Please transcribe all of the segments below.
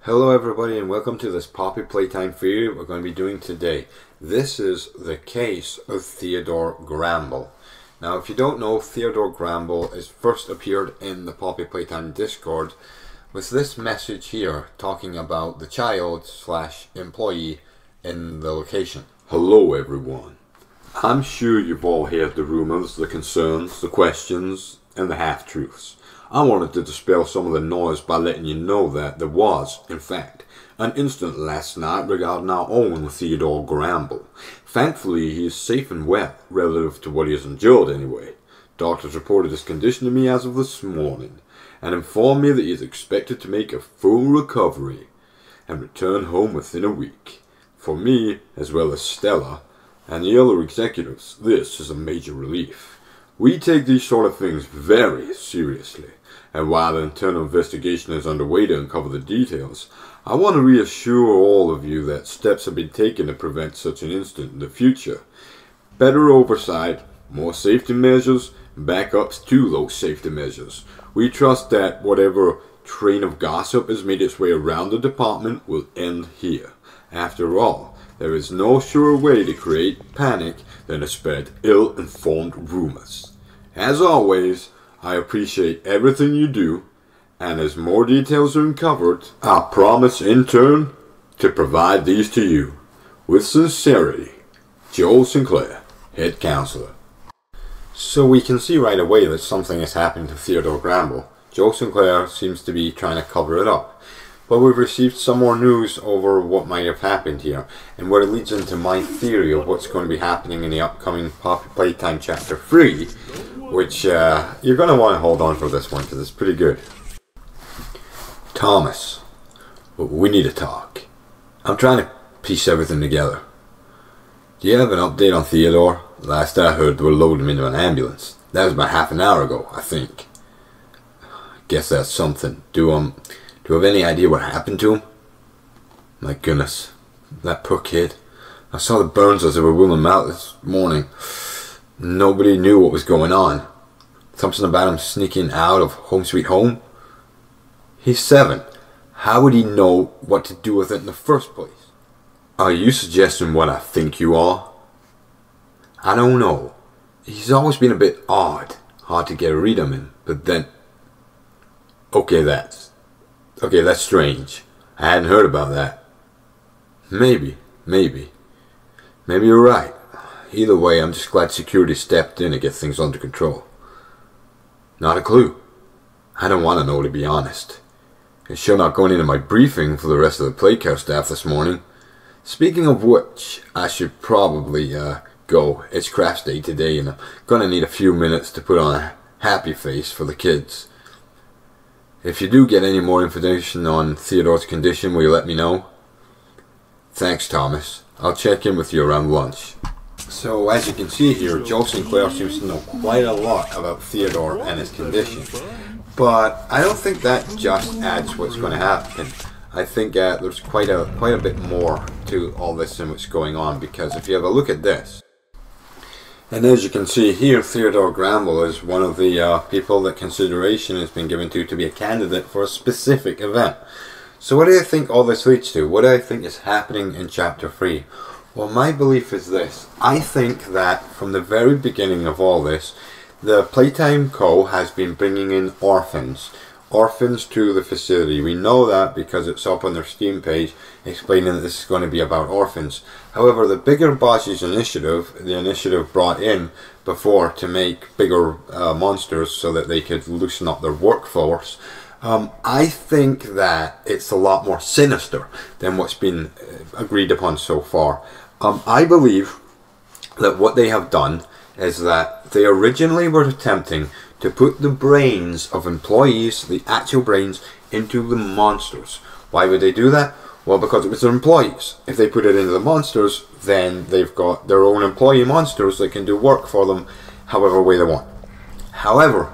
Hello everybody and welcome to this Poppy Playtime video we're going to be doing today. This is the case of Theodore Grambell. Now if you don't know, Theodore Grambell is first appeared in the Poppy Playtime Discord with this message here talking about the child / employee in the location. Hello everyone. I'm sure you've all heard the rumours, the concerns, the questions and the half-truths. I wanted to dispel some of the noise by letting you know that there was, in fact, an incident last night regarding our own Theodore Grambell. Thankfully, he is safe and well, relative to what he has endured anyway. Doctors reported his condition to me as of this morning, and informed me that he is expected to make a full recovery and return home within a week. For me, as well as Stella, and the other executives, this is a major relief. We take these sort of things very seriously, and while an internal investigation is underway to uncover the details, I want to reassure all of you that steps have been taken to prevent such an incident in the future. Better oversight, more safety measures, and backups to those safety measures. We trust that whatever train of gossip has made its way around the department will end here. After all, there is no surer way to create panic than to spread ill-informed rumors. As always, I appreciate everything you do, and as more details are uncovered, I promise in turn to provide these to you. With sincerity, Joel Sinclair, Head Counselor. So we can see right away that something has happened to Theodore Grambell. Joel Sinclair seems to be trying to cover it up. But we've received some more news over what might have happened here, and what it leads into my theory of what's going to be happening in the upcoming Poppy Playtime Chapter 3, which you're going to want to hold on for this one because it's pretty good. Thomas, we need to talk. I'm trying to piece everything together. Do you have an update on Theodore? Last I heard, they were loading him into an ambulance. That was about half an hour ago, I think. Guess that's something. Do you have any idea what happened to him? My goodness, that poor kid. I saw the burns as they were wheeling him out this morning. Nobody knew what was going on. Something about him sneaking out of Home Sweet Home? He's 7. How would he know what to do with it in the first place? Are you suggesting what I think you are? I don't know. He's always been a bit odd. Hard to get a read on him, but then... Okay, that's strange. I hadn't heard about that. Maybe you're right. Either way, I'm just glad security stepped in to get things under control. Not a clue. I don't want to know, to be honest. It's sure not going into my briefing for the rest of the Playcare staff this morning. Speaking of which, I should probably go. It's Crafts Day today, and I'm going to need a few minutes to put on a happy face for the kids. If you do get any more information on Theodore's condition, will you let me know? Thanks, Thomas. I'll check in with you around lunch. So, as you can see here, Joel Sinclair seems to know quite a lot about Theodore and his condition. But I don't think that just adds what's going to happen. I think there's quite a bit more to all this and what's going on, because if you have a look at this, and as you can see here, Theodore Grambell is one of the people that consideration has been given to be a candidate for a specific event. So what do you think all this leads to? What do I think is happening in Chapter 3? Well, my belief is this. I think that from the very beginning of all this, the Playtime Co. has been bringing in orphans to the facility. We know that because it's up on their Steam page explaining that this is going to be about orphans. However, the Bigger Bosses initiative, the initiative brought in before to make bigger monsters so that they could loosen up their workforce, I think that it's a lot more sinister than what's been agreed upon so far. I believe that what they have done is that they originally were attempting to put the brains of employees, the actual brains, into the monsters. Why would they do that? Well, because it was their employees. If they put it into the monsters, then they've got their own employee monsters that can do work for them however way they want. However,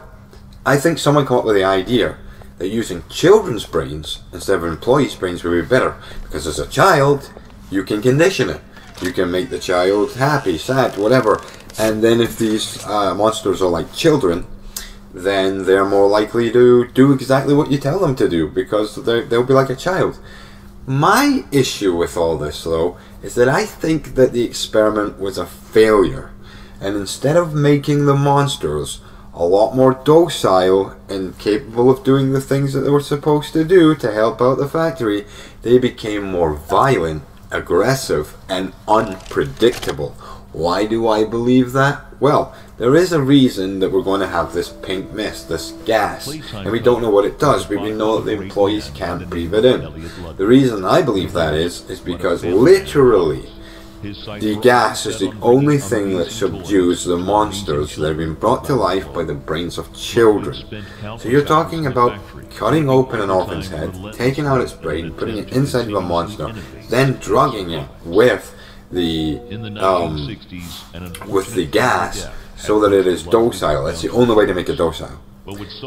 I think someone came up with the idea that using children's brains instead of employees' brains would be better. Because as a child, you can condition it. You can make the child happy, sad, whatever. And then if these monsters are like children, then they're more likely to do exactly what you tell them to do, because they'll be like a child. My issue with all this, though, is that I think that the experiment was a failure, and instead of making the monsters a lot more docile and capable of doing the things that they were supposed to do to help out the factory, they became more violent, aggressive, and unpredictable. Why do I believe that? Well, there is a reason that we're going to have this pink mist, this gas, and we don't know what it does, but we know that the employees can't breathe it in. The reason I believe that is because literally the gas is the only thing that subdues the monsters that have been brought to life by the brains of children. So you're talking about cutting open an orphan's head, taking out its brain, putting it inside of a monster, then drugging it with the gas so that it is docile. That's the only way to make it docile.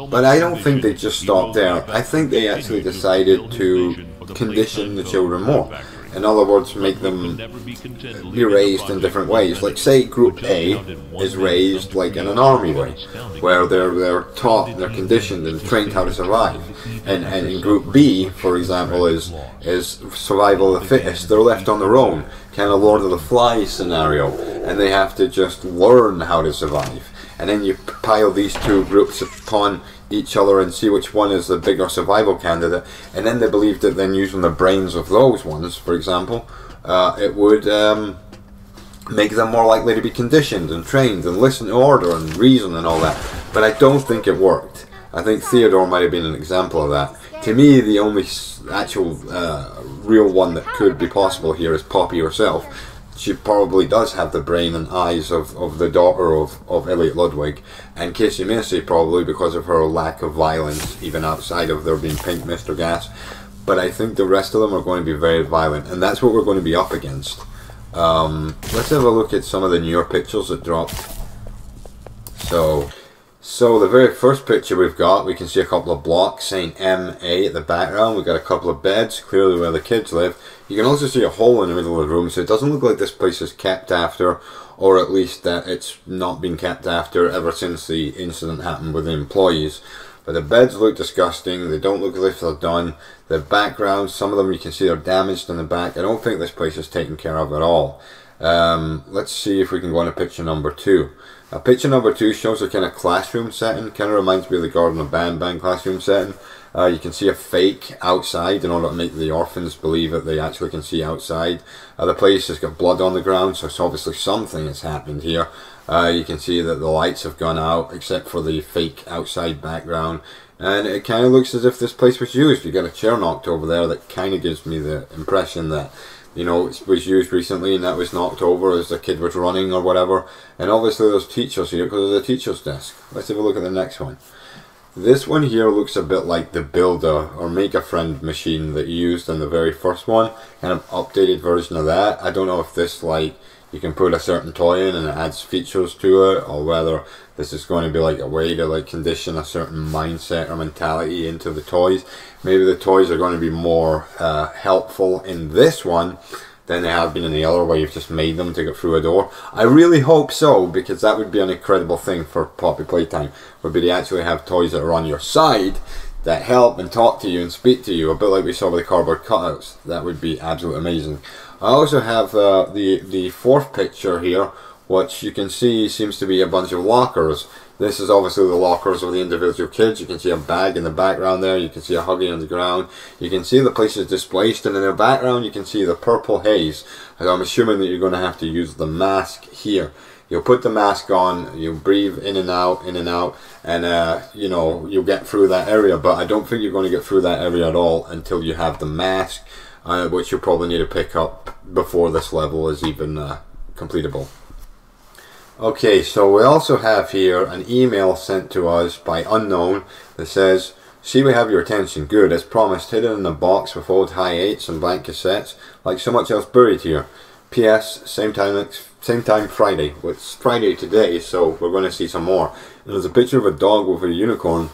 But I don't think they just stopped there. I think they actually decided to condition the children more. In other words, make them be raised in different ways. Like, say Group A is raised like in an army way, where they're taught, they're conditioned and trained how to survive. And in Group B, for example, is survival of the fittest. They're left on their own, kind of Lord of the Flies scenario, and they have to just learn how to survive. And then you pile these two groups upon each other and see which one is the bigger survival candidate, and then they believe that then using the brains of those ones, for example, it would make them more likely to be conditioned and trained and listen to order and reason and all that. But I don't think it worked. I think Theodore might have been an example of that. To me, the only actual real one that could be possible here is Poppy herself. She probably does have the brain and eyes of the daughter of Elliot Ludwig, and Casey Macy probably because of her lack of violence, even outside of there being pink mist or gas. But I think the rest of them are going to be very violent, and that's what we're going to be up against. Let's have a look at some of the newer pictures that dropped. So the very first picture we can see a couple of blocks saying MA at the background. We've got a couple of beds, clearly where the kids live. You can also see a hole in the middle of the room, so it doesn't look like this place is kept after, or at least that it's not been kept after ever since the incident happened with the employees. But the beds look disgusting, they don't look as if they're done. The backgrounds, some of them you can see are damaged in the back. I don't think this place is taken care of at all. Let's see if we can go on to picture number 2. Picture number 2 shows a kind of classroom setting, kind of reminds me of the Garden of Banban classroom setting. You can see a fake outside in order to make the orphans believe that they actually can see outside. The place has got blood on the ground, so it's obviously something has happened here. You can see that the lights have gone out, except for the fake outside background. And it kind of looks as if this place was used. You've got a chair knocked over there that kind of gives me the impression that, you know, it was used recently and that was knocked over as the kid was running or whatever. And obviously there's teachers here because there's a teacher's desk. Let's have a look at the next one. This one here looks a bit like the Builder or Make a Friend machine that you used in the very first one. Kind of updated version of that. I don't know if this, like, you can put a certain toy in and it adds features to it, or whether this is going to be like a way to like condition a certain mindset or mentality into the toys. Maybe the toys are going to be more helpful in this one than they have been in the other, where you've just made them to get through a door. I really hope so, because that would be an incredible thing for Poppy Playtime, would be to actually have toys that are on your side that help and talk to you and speak to you, a bit like we saw with the cardboard cutouts. That would be absolutely amazing. I also have the fourth picture here, which you can see seems to be a bunch of lockers. This is obviously the lockers of the individual kids. You can see a bag in the background there. You can see a Huggy on the ground. You can see the place is displaced, and in the background you can see the purple haze. And I'm assuming that you're going to have to use the mask here. You'll put the mask on, you'll breathe in and out, and you know, you'll get through that area. But I don't think you're going to get through that area at all until you have the mask, which you'll probably need to pick up before this level is even completable. Okay, so we also have here an email sent to us by Unknown that says, "See, we have your attention. Good, as promised, hidden in a box with old hi-8s and blank cassettes, like so much else buried here. P.S. Same time Friday." Well, it's Friday today, so we're going to see some more. And there's a picture of a dog with a unicorn.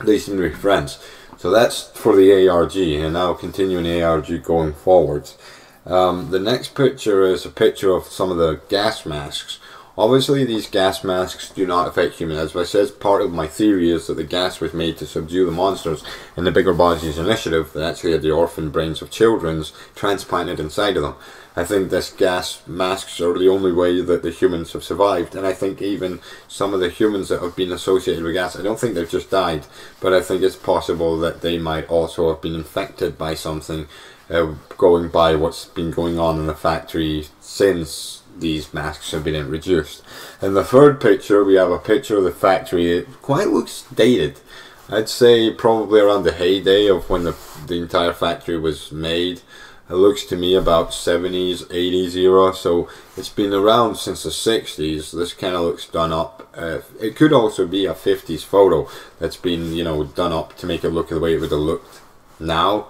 They seem to be friends. So that's for the ARG, and now continuing the ARG going forwards. The next picture is a picture of some of the gas masks. Obviously, these gas masks do not affect humans. As I said, part of my theory is that the gas was made to subdue the monsters in the Bigger Bodies initiative that actually had the orphan brains of children transplanted inside of them. I think this gas masks are the only way that the humans have survived, and I think even some of the humans that have been associated with gas, I don't think they've just died, but I think it's possible that they might also have been infected by something, going by what's been going on in the factory since these masks have been introduced. In the third picture, we have a picture of the factory. It quite looks dated. I'd say probably around the heyday of when the entire factory was made. It looks to me about 70s, 80s era, so it's been around since the 60s. This kind of looks done up. It could also be a 50s photo that's been, you know, done up to make it look the way it would have looked now,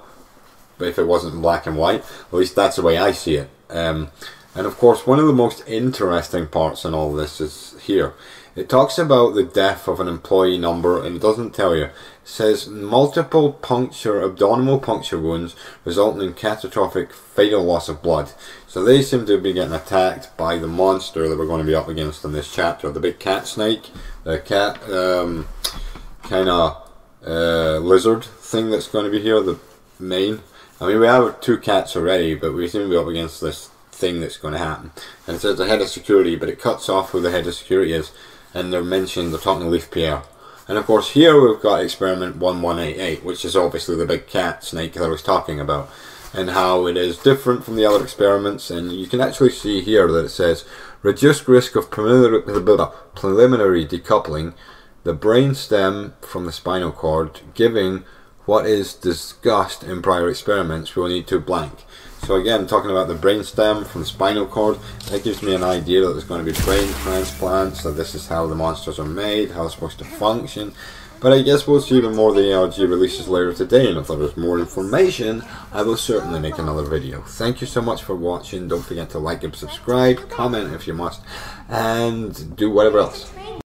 but if it wasn't in black and white. At least that's the way I see it. And of course, one of the most interesting parts in all this is here. It talks about the death of an employee number, and it doesn't tell you. It says multiple abdominal puncture wounds resulting in catastrophic fatal loss of blood. So they seem to be getting attacked by the monster that we're going to be up against in this chapter. The big cat snake, the cat kind of lizard thing that's going to be here, the main. I mean, we have 2 cats already, but we seem to be up against this thing that's going to happen. And it says the head of security, but it cuts off who the head of security is, and they're talking to Leaf Pierre. And of course here we've got experiment 1188, which is obviously the big cat snake that I was talking about, and how it is different from the other experiments. And you can actually see here that it says reduced risk of preliminary decoupling the brain stem from the spinal cord, giving what is discussed in prior experiments will need to blank. So again, talking about the brain stem from the spinal cord, that gives me an idea that there's going to be brain transplants, that this is how the monsters are made, how it's supposed to function. But I guess we'll see when more of the ARG releases later today, and if there is more information, I will certainly make another video. Thank you so much for watching. Don't forget to like and subscribe, comment if you must, and do whatever else.